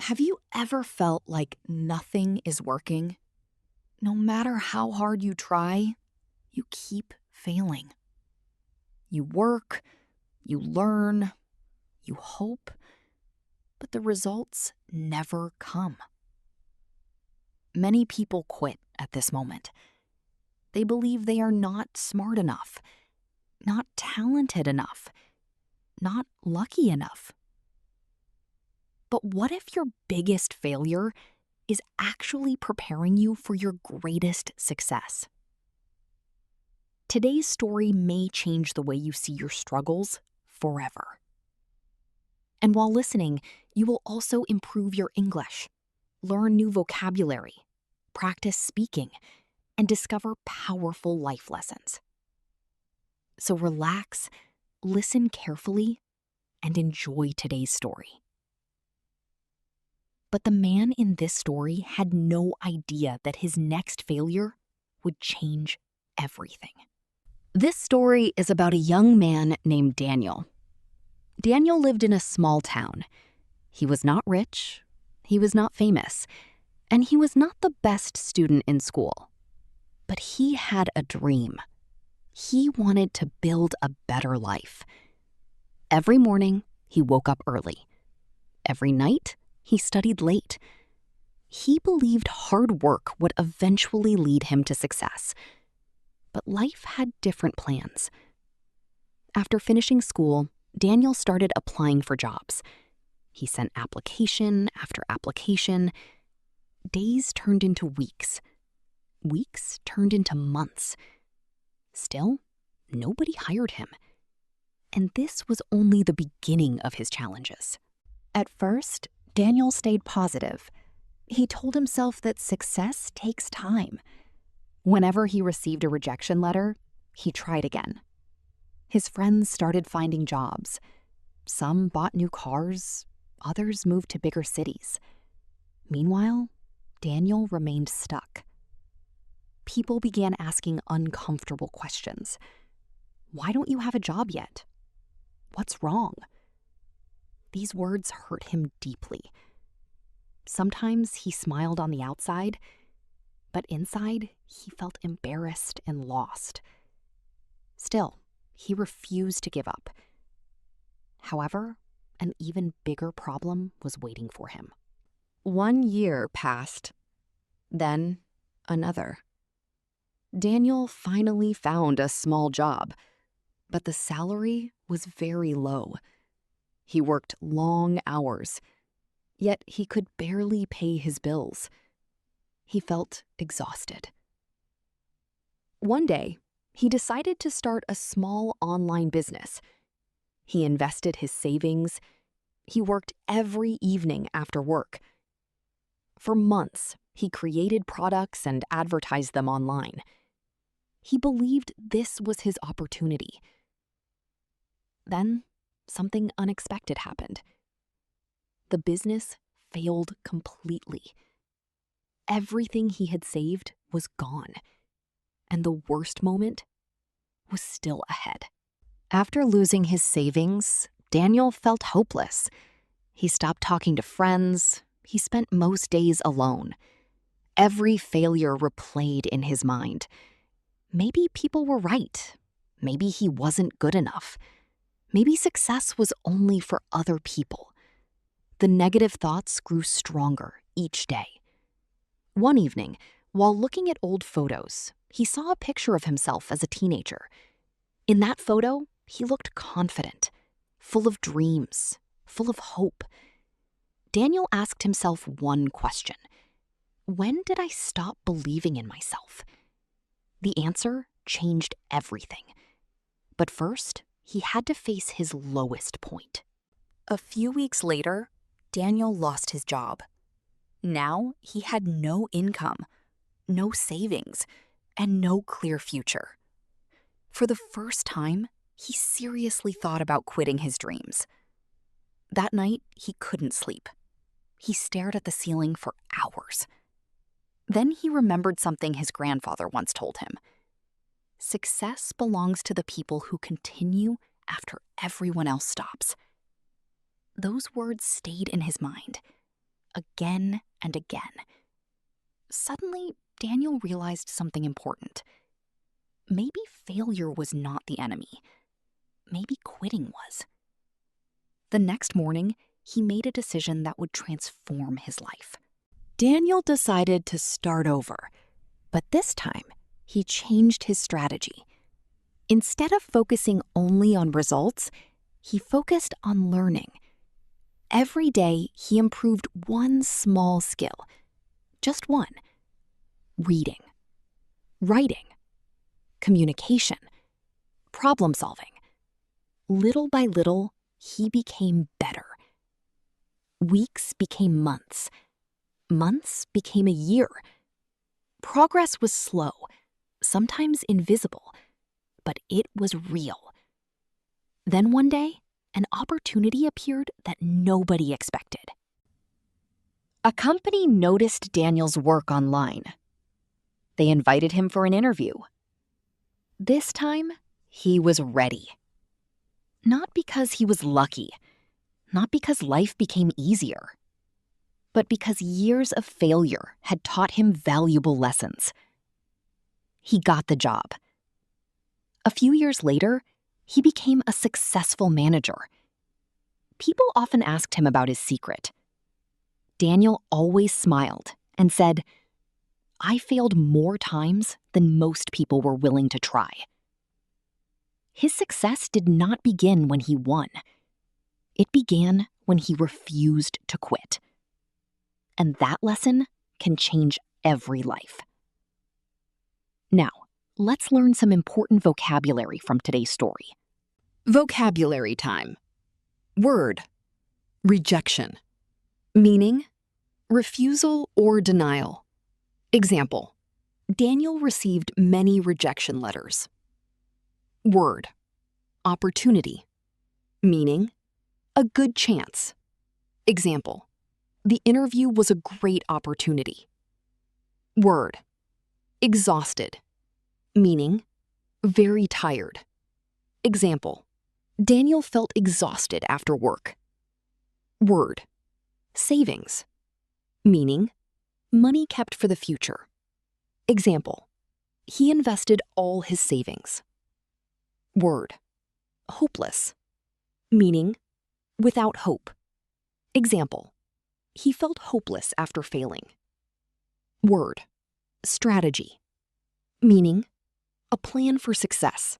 Have you ever felt like nothing is working? No matter how hard you try, you keep failing. You work, you learn, you hope, but the results never come. Many people quit at this moment. They believe they are not smart enough, not talented enough, not lucky enough. But what if your biggest failure is actually preparing you for your greatest success? Today's story may change the way you see your struggles forever. And while listening, you will also improve your English, learn new vocabulary, practice speaking, and discover powerful life lessons. So relax, listen carefully, and enjoy today's story. But the man in this story had no idea that his next failure would change everything. This story is about a young man named Daniel. Daniel lived in a small town. He was not rich, he was not famous, and he was not the best student in school. But he had a dream. He wanted to build a better life. Every morning, he woke up early. Every night, he studied late. He believed hard work would eventually lead him to success. But life had different plans. After finishing school, Daniel started applying for jobs. He sent application after application. Days turned into weeks. Weeks turned into months. Still, nobody hired him. And this was only the beginning of his challenges. At first, Daniel stayed positive. He told himself that success takes time. Whenever he received a rejection letter, he tried again. His friends started finding jobs. Some bought new cars, others moved to bigger cities. Meanwhile, Daniel remained stuck. People began asking uncomfortable questions. Why don't you have a job yet? What's wrong? These words hurt him deeply. Sometimes he smiled on the outside, but inside, he felt embarrassed and lost. Still, he refused to give up. However, an even bigger problem was waiting for him. 1 year passed, then another. Daniel finally found a small job, but the salary was very low. He worked long hours, yet he could barely pay his bills. He felt exhausted. One day, he decided to start a small online business. He invested his savings. He worked every evening after work. For months, he created products and advertised them online. He believed this was his opportunity. Then, something unexpected happened. The business failed completely. Everything he had saved was gone, and the worst moment was still ahead. After losing his savings, Daniel felt hopeless. He stopped talking to friends. He spent most days alone. Every failure replayed in his mind. Maybe people were right. Maybe he wasn't good enough. Maybe success was only for other people. The negative thoughts grew stronger each day. One evening, while looking at old photos, he saw a picture of himself as a teenager. In that photo, he looked confident, full of dreams, full of hope. Daniel asked himself one question: when did I stop believing in myself? The answer changed everything. But first, he had to face his lowest point. A few weeks later, Daniel lost his job. Now he had no income, no savings, and no clear future. For the first time, he seriously thought about quitting his dreams. That night, he couldn't sleep. He stared at the ceiling for hours. Then he remembered something his grandfather once told him. Success belongs to the people who continue after everyone else stops. Those words stayed in his mind. again and again. Suddenly, Daniel realized something important. Maybe failure was not the enemy. Maybe quitting was. The next morning, he made a decision that would transform his life. Daniel decided to start over, but this time, he changed his strategy. Instead of focusing only on results, he focused on learning. Every day, he improved one small skill. Just one. Reading, writing, communication, problem solving. Little by little, he became better. Weeks became months. Months became a year. Progress was slow, sometimes invisible, but it was real. Then one day, an opportunity appeared that nobody expected. A company noticed Daniel's work online. They invited him for an interview. This time, he was ready. Not because he was lucky, not because life became easier, but because years of failure had taught him valuable lessons. He got the job. A few years later, he became a successful manager. People often asked him about his secret. Daniel always smiled and said, "I failed more times than most people were willing to try." His success did not begin when he won. It began when he refused to quit. And that lesson can change every life. Now, let's learn some important vocabulary from today's story. Vocabulary time. Word: rejection. Meaning: refusal or denial. Example: Daniel received many rejection letters. Word: opportunity. Meaning: a good chance. Example: the interview was a great opportunity. Word: exhausted. Meaning: very tired. Example: Daniel felt exhausted after work. Word: savings. Meaning: money kept for the future. Example: he invested all his savings. Word: hopeless. Meaning: without hope. Example: he felt hopeless after failing. Word: strategy. Meaning: a plan for success.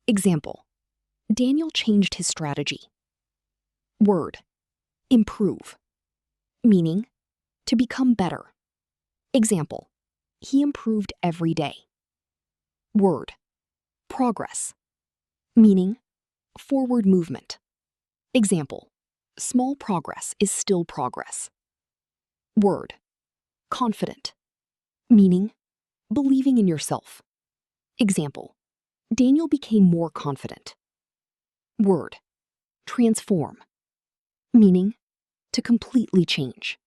Example: Daniel changed his strategy. Word: improve. Meaning: to become better. Example: he improved every day. Word: progress. Meaning: forward movement. Example: small progress is still progress. Word: confident. Meaning: believing in yourself. Example: Daniel became more confident. Word: transform. Meaning: to completely change.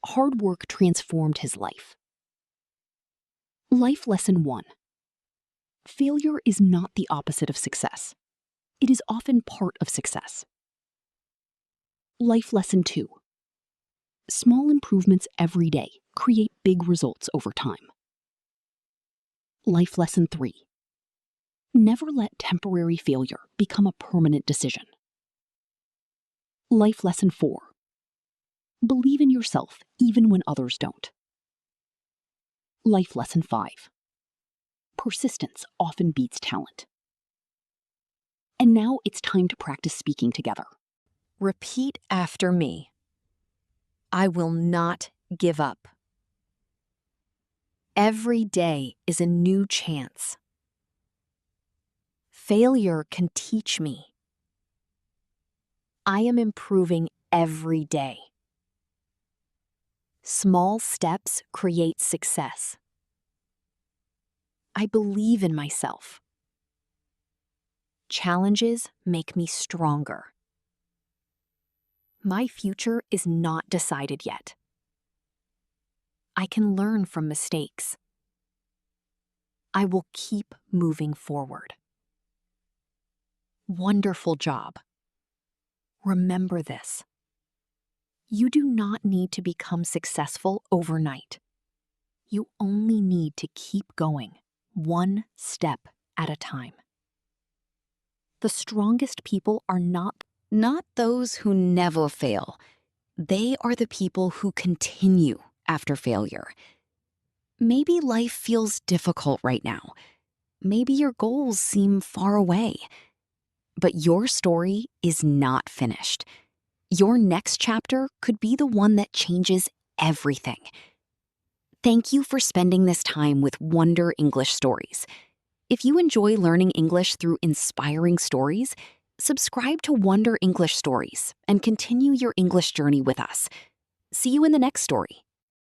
Hard work transformed his life. Life lesson 1. Failure is not the opposite of success. It is often part of success. Life lesson 2. Small improvements every day create big results over time. Life lesson 3. Never let temporary failure become a permanent decision. Life lesson 4. Believe in yourself even when others don't. Life lesson 5. Persistence often beats talent. And now it's time to practice speaking together. Repeat after me. I will not give up. Every day is a new chance. Failure can teach me. I am improving every day. Small steps create success. I believe in myself. Challenges make me stronger. My future is not decided yet. I can learn from mistakes. I will keep moving forward. Wonderful job. Remember this. You do not need to become successful overnight. You only need to keep going, one step at a time. The strongest people are not those who never fail. They are the people who continue after failure. Maybe life feels difficult right now. Maybe your goals seem far away. But your story is not finished. Your next chapter could be the one that changes everything. Thank you for spending this time with Wonder English Stories. If you enjoy learning English through inspiring stories, subscribe to Wonder English Stories and continue your English journey with us. See you in the next story.